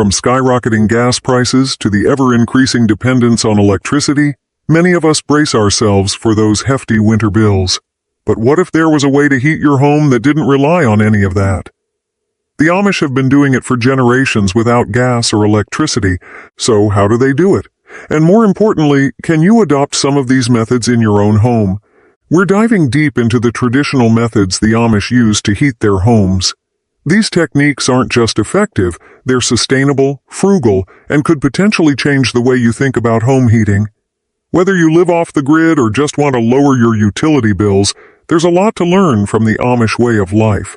From skyrocketing gas prices to the ever-increasing dependence on electricity, many of us brace ourselves for those hefty winter bills. But what if there was a way to heat your home that didn't rely on any of that? The Amish have been doing it for generations without gas or electricity, so how do they do it? And more importantly, can you adopt some of these methods in your own home? We're diving deep into the traditional methods the Amish use to heat their homes. These techniques aren't just effective, they're sustainable, frugal, and could potentially change the way you think about home heating. Whether you live off the grid or just want to lower your utility bills, there's a lot to learn from the Amish way of life.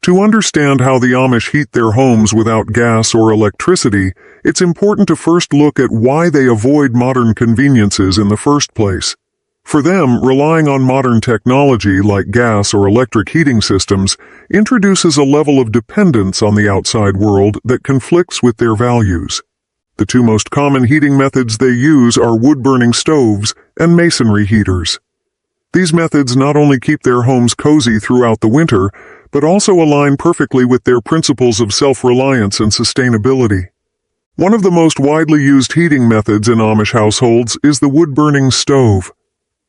To understand how the Amish heat their homes without gas or electricity, it's important to first look at why they avoid modern conveniences in the first place. For them, relying on modern technology like gas or electric heating systems introduces a level of dependence on the outside world that conflicts with their values. The two most common heating methods they use are wood-burning stoves and masonry heaters. These methods not only keep their homes cozy throughout the winter, but also align perfectly with their principles of self-reliance and sustainability. One of the most widely used heating methods in Amish households is the wood-burning stove.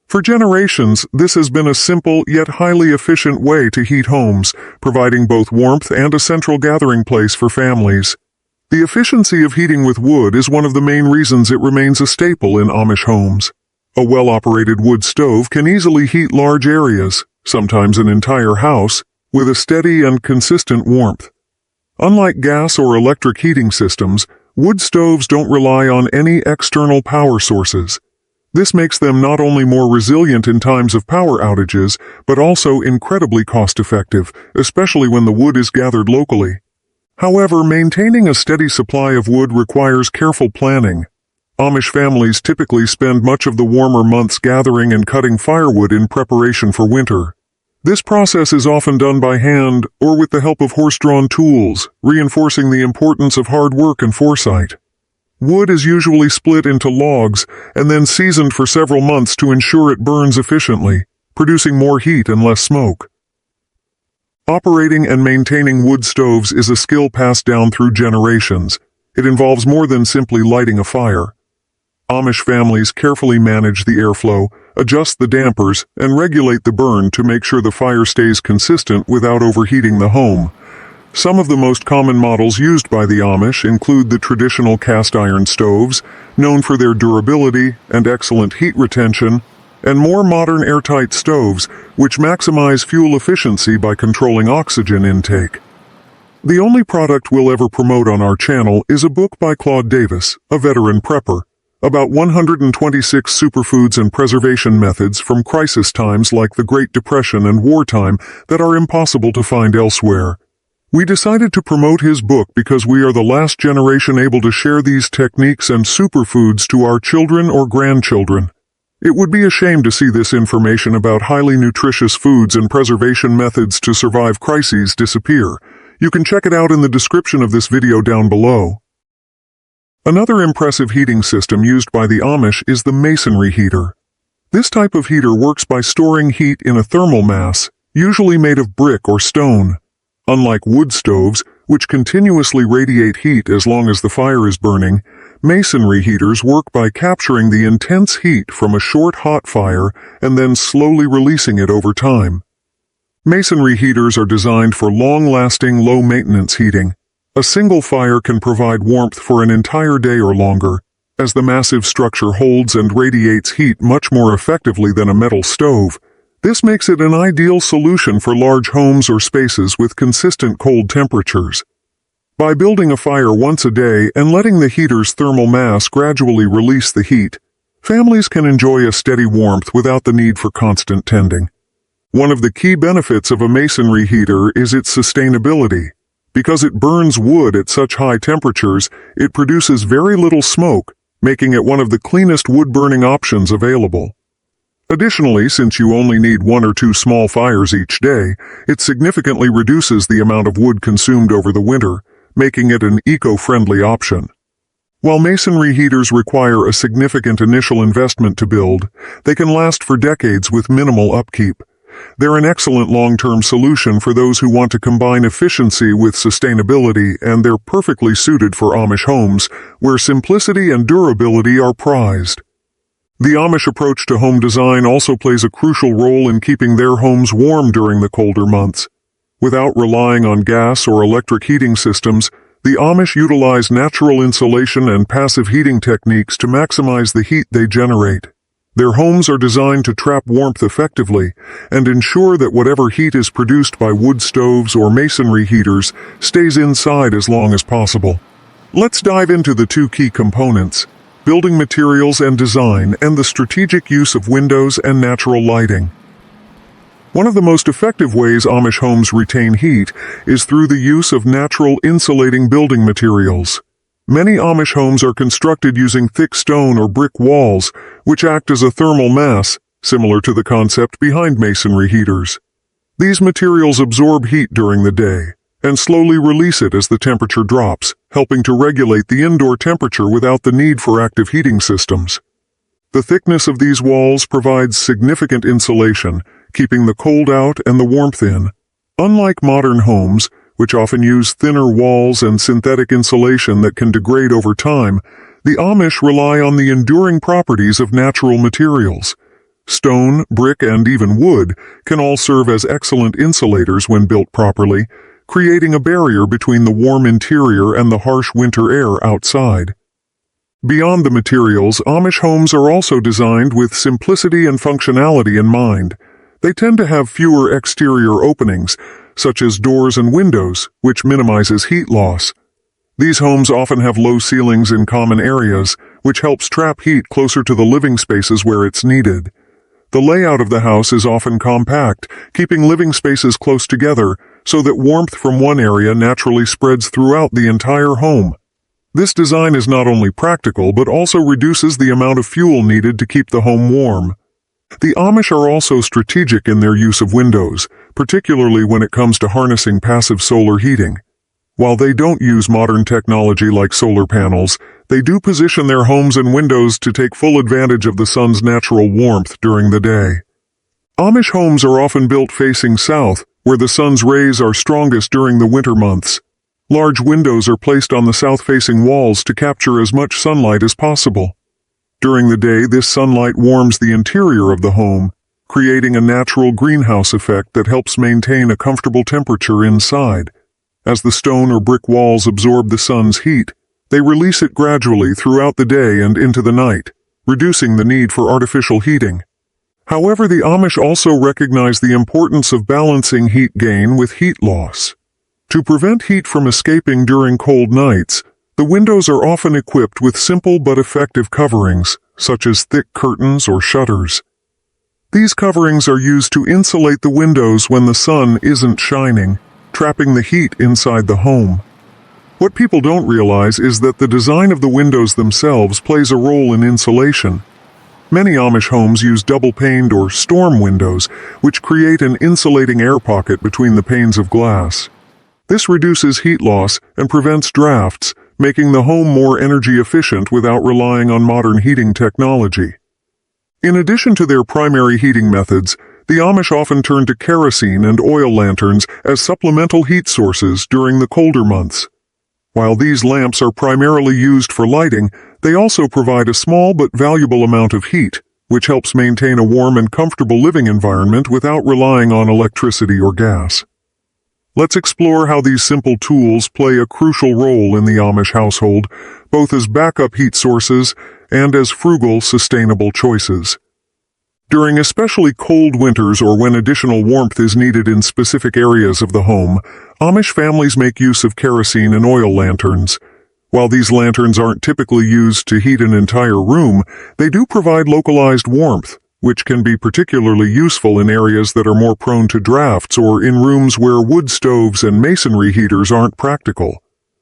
For generations, this has been a simple yet highly efficient way to heat homes, providing both warmth and a central gathering place for families. The efficiency of heating with wood is one of the main reasons it remains a staple in Amish homes. A well-operated wood stove can easily heat large areas, sometimes an entire house, with a steady and consistent warmth. Unlike gas or electric heating systems, wood stoves don't rely on any external power sources. This makes them not only more resilient in times of power outages, but also incredibly cost-effective, especially when the wood is gathered locally. However, maintaining a steady supply of wood requires careful planning. Amish families typically spend much of the warmer months gathering and cutting firewood in preparation for winter. This process is often done by hand or with the help of horse-drawn tools, reinforcing the importance of hard work and foresight. Wood is usually split into logs and then seasoned for several months to ensure it burns efficiently, producing more heat and less smoke. Operating and maintaining wood stoves is a skill passed down through generations. It involves more than simply lighting a fire. Amish families carefully manage the airflow, adjust the dampers, and regulate the burn to make sure the fire stays consistent without overheating the home. Some of the most common models used by the Amish include the traditional cast iron stoves, known for their durability and excellent heat retention, and more modern airtight stoves, which maximize fuel efficiency by controlling oxygen intake. The only product we'll ever promote on our channel is a book by Claude Davis, a veteran prepper, about 126 superfoods and preservation methods from crisis times like the Great Depression and wartime that are impossible to find elsewhere. We decided to promote his book because we are the last generation able to share these techniques and superfoods to our children or grandchildren. It would be a shame to see this information about highly nutritious foods and preservation methods to survive crises disappear. You can check it out in the description of this video down below. Another impressive heating system used by the Amish is the masonry heater. This type of heater works by storing heat in a thermal mass, usually made of brick or stone. Unlike wood stoves, which continuously radiate heat as long as the fire is burning, masonry heaters work by capturing the intense heat from a short hot fire and then slowly releasing it over time. Masonry heaters are designed for long-lasting, low-maintenance heating. A single fire can provide warmth for an entire day or longer, as the massive structure holds and radiates heat much more effectively than a metal stove. This makes it an ideal solution for large homes or spaces with consistent cold temperatures. By building a fire once a day and letting the heater's thermal mass gradually release the heat, families can enjoy a steady warmth without the need for constant tending. One of the key benefits of a masonry heater is its sustainability. Because it burns wood at such high temperatures, it produces very little smoke, making it one of the cleanest wood-burning options available. Additionally, since you only need 1 or 2 small fires each day, it significantly reduces the amount of wood consumed over the winter, making it an eco-friendly option. While masonry heaters require a significant initial investment to build, they can last for decades with minimal upkeep. They're an excellent long-term solution for those who want to combine efficiency with sustainability, and they're perfectly suited for Amish homes, where simplicity and durability are prized. The Amish approach to home design also plays a crucial role in keeping their homes warm during the colder months. Without relying on gas or electric heating systems, the Amish utilize natural insulation and passive heating techniques to maximize the heat they generate. Their homes are designed to trap warmth effectively and ensure that whatever heat is produced by wood stoves or masonry heaters stays inside as long as possible. Let's dive into the two key components: building materials and design, and the strategic use of windows and natural lighting. One of the most effective ways Amish homes retain heat is through the use of natural insulating building materials. Many Amish homes are constructed using thick stone or brick walls, which act as a thermal mass, similar to the concept behind masonry heaters. These materials absorb heat during the day and slowly release it as the temperature drops, helping to regulate the indoor temperature without the need for active heating systems. The thickness of these walls provides significant insulation, keeping the cold out and the warmth in. Unlike modern homes, which often use thinner walls and synthetic insulation that can degrade over time, the Amish rely on the enduring properties of natural materials. Stone, brick, and even wood can all serve as excellent insulators when built properly, creating a barrier between the warm interior and the harsh winter air outside. Beyond the materials, Amish homes are also designed with simplicity and functionality in mind. They tend to have fewer exterior openings, such as doors and windows, which minimizes heat loss. These homes often have low ceilings in common areas, which helps trap heat closer to the living spaces where it's needed. The layout of the house is often compact, keeping living spaces close together so that warmth from one area naturally spreads throughout the entire home. This design is not only practical but also reduces the amount of fuel needed to keep the home warm. The Amish are also strategic in their use of windows, particularly when it comes to harnessing passive solar heating. While they don't use modern technology like solar panels, they do position their homes and windows to take full advantage of the sun's natural warmth during the day. Amish homes are often built facing south, where the sun's rays are strongest during the winter months. Large windows are placed on the south-facing walls to capture as much sunlight as possible. During the day, this sunlight warms the interior of the home, creating a natural greenhouse effect that helps maintain a comfortable temperature inside. As the stone or brick walls absorb the sun's heat, they release it gradually throughout the day and into the night, reducing the need for artificial heating. However, the Amish also recognize the importance of balancing heat gain with heat loss. To prevent heat from escaping during cold nights, the windows are often equipped with simple but effective coverings, such as thick curtains or shutters. These coverings are used to insulate the windows when the sun isn't shining, trapping the heat inside the home. What people don't realize is that the design of the windows themselves plays a role in insulation. Many Amish homes use double-paned or storm windows, which create an insulating air pocket between the panes of glass. This reduces heat loss and prevents drafts, making the home more energy efficient without relying on modern heating technology. In addition to their primary heating methods, the Amish often turn to kerosene and oil lanterns as supplemental heat sources during the colder months. While these lamps are primarily used for lighting, they also provide a small but valuable amount of heat, which helps maintain a warm and comfortable living environment without relying on electricity or gas. Let's explore how these simple tools play a crucial role in the Amish household, both as backup heat sources and as frugal, sustainable choices. During especially cold winters or when additional warmth is needed in specific areas of the home, Amish families make use of kerosene and oil lanterns. While these lanterns aren't typically used to heat an entire room, they do provide localized warmth, which can be particularly useful in areas that are more prone to drafts or in rooms where wood stoves and masonry heaters aren't practical.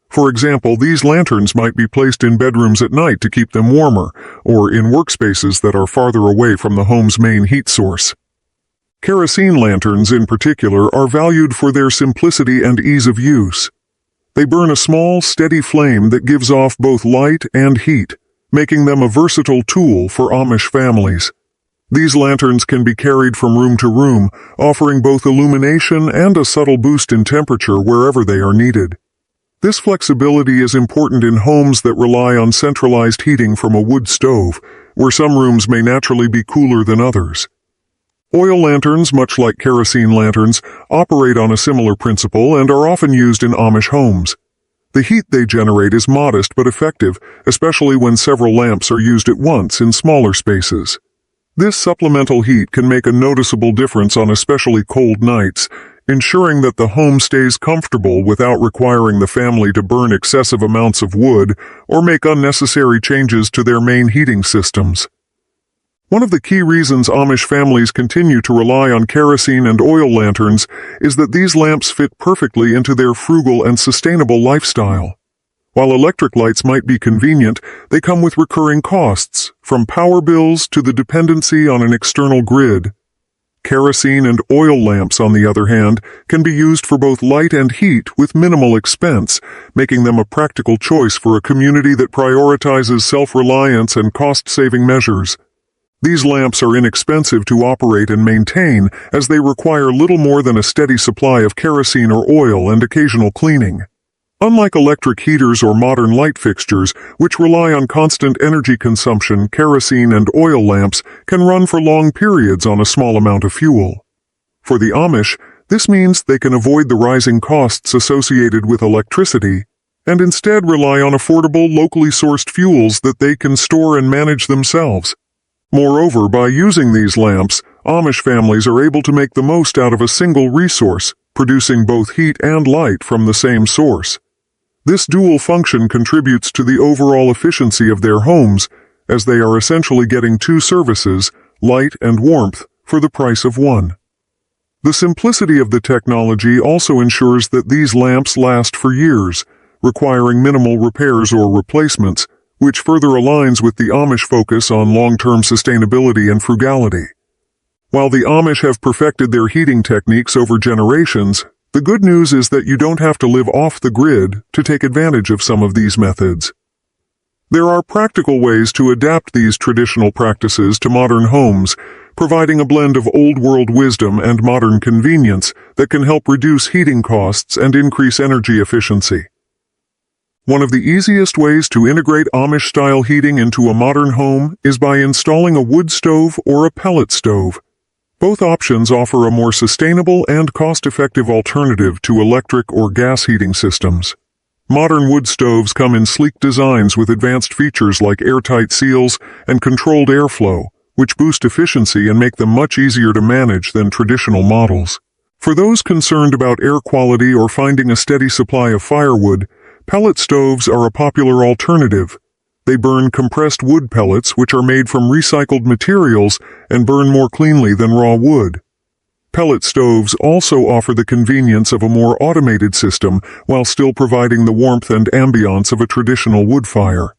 For example, these lanterns might be placed in bedrooms at night to keep them warmer, or in workspaces that are farther away from the home's main heat source. Kerosene lanterns, in particular, are valued for their simplicity and ease of use. They burn a small, steady flame that gives off both light and heat, making them a versatile tool for Amish families. These lanterns can be carried from room to room, offering both illumination and a subtle boost in temperature wherever they are needed. This flexibility is important in homes that rely on centralized heating from a wood stove, where some rooms may naturally be cooler than others. Oil lanterns, much like kerosene lanterns, operate on a similar principle and are often used in Amish homes. The heat they generate is modest but effective, especially when several lamps are used at once in smaller spaces. This supplemental heat can make a noticeable difference on especially cold nights, ensuring that the home stays comfortable without requiring the family to burn excessive amounts of wood or make unnecessary changes to their main heating systems. One of the key reasons Amish families continue to rely on kerosene and oil lanterns is that these lamps fit perfectly into their frugal and sustainable lifestyle. While electric lights might be convenient, they come with recurring costs, from power bills to the dependency on an external grid. Kerosene and oil lamps, on the other hand, can be used for both light and heat with minimal expense, making them a practical choice for a community that prioritizes self-reliance and cost-saving measures. These lamps are inexpensive to operate and maintain, as they require little more than a steady supply of kerosene or oil and occasional cleaning. Unlike electric heaters or modern light fixtures, which rely on constant energy consumption, kerosene and oil lamps can run for long periods on a small amount of fuel. For the Amish, this means they can avoid the rising costs associated with electricity and instead rely on affordable, locally sourced fuels that they can store and manage themselves. Moreover, by using these lamps, Amish families are able to make the most out of a single resource, producing both heat and light from the same source. This dual function contributes to the overall efficiency of their homes, as they are essentially getting two services, light and warmth, for the price of one. The simplicity of the technology also ensures that these lamps last for years, requiring minimal repairs or replacements, which further aligns with the Amish focus on long-term sustainability and frugality. While the Amish have perfected their heating techniques over generations, the good news is that you don't have to live off the grid to take advantage of some of these methods. There are practical ways to adapt these traditional practices to modern homes, providing a blend of old-world wisdom and modern convenience that can help reduce heating costs and increase energy efficiency. One of the easiest ways to integrate Amish-style heating into a modern home is by installing a wood stove or a pellet stove. Both options offer a more sustainable and cost-effective alternative to electric or gas heating systems. Modern wood stoves come in sleek designs with advanced features like airtight seals and controlled airflow, which boost efficiency and make them much easier to manage than traditional models. For those concerned about air quality or finding a steady supply of firewood, pellet stoves are a popular alternative. They burn compressed wood pellets, which are made from recycled materials and burn more cleanly than raw wood. Pellet stoves also offer the convenience of a more automated system while still providing the warmth and ambiance of a traditional wood fire.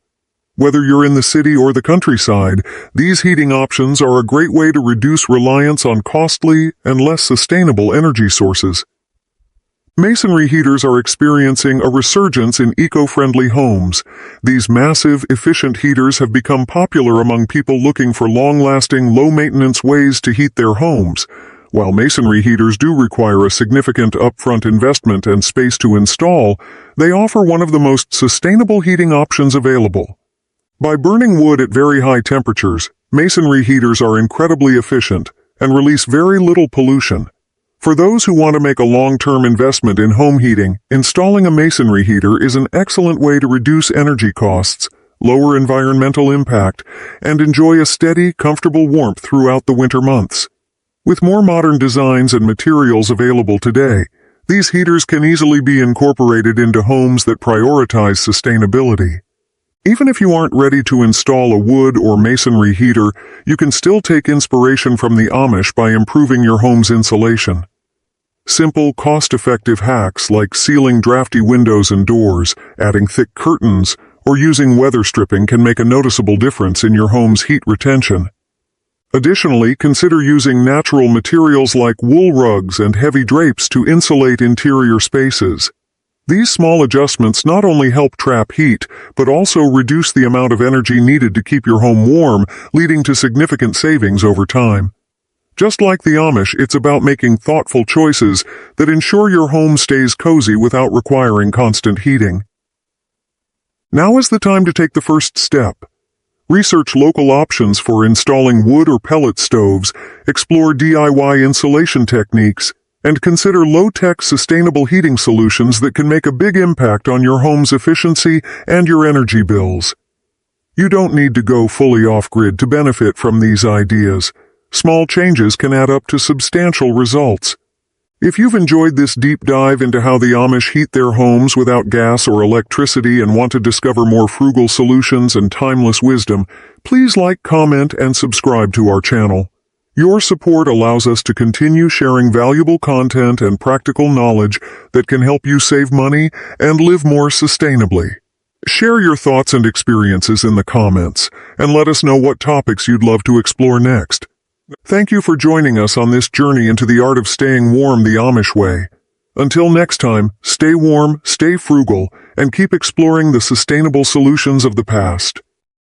Whether you're in the city or the countryside, these heating options are a great way to reduce reliance on costly and less sustainable energy sources. Masonry heaters are experiencing a resurgence in eco-friendly homes. These massive, efficient heaters have become popular among people looking for long-lasting, low-maintenance ways to heat their homes. While masonry heaters do require a significant upfront investment and space to install, they offer one of the most sustainable heating options available. By burning wood at very high temperatures, masonry heaters are incredibly efficient and release very little pollution. For those who want to make a long-term investment in home heating, installing a masonry heater is an excellent way to reduce energy costs, lower environmental impact, and enjoy a steady, comfortable warmth throughout the winter months. With more modern designs and materials available today, these heaters can easily be incorporated into homes that prioritize sustainability. Even if you aren't ready to install a wood or masonry heater, you can still take inspiration from the Amish by improving your home's insulation. Simple, cost-effective hacks like sealing drafty windows and doors, adding thick curtains, or using weather stripping can make a noticeable difference in your home's heat retention. Additionally, consider using natural materials like wool rugs and heavy drapes to insulate interior spaces. These small adjustments not only help trap heat, but also reduce the amount of energy needed to keep your home warm, leading to significant savings over time. Just like the Amish, it's about making thoughtful choices that ensure your home stays cozy without requiring constant heating. Now is the time to take the first step. Research local options for installing wood or pellet stoves, explore DIY insulation techniques, and consider low-tech sustainable heating solutions that can make a big impact on your home's efficiency and your energy bills. You don't need to go fully off-grid to benefit from these ideas. Small changes can add up to substantial results. If you've enjoyed this deep dive into how the Amish heat their homes without gas or electricity and want to discover more frugal solutions and timeless wisdom, please like, comment, and subscribe to our channel. Your support allows us to continue sharing valuable content and practical knowledge that can help you save money and live more sustainably. Share your thoughts and experiences in the comments, and let us know what topics you'd love to explore next. Thank you for joining us on this journey into the art of staying warm the Amish way. Until next time, stay warm, stay frugal, and keep exploring the sustainable solutions of the past.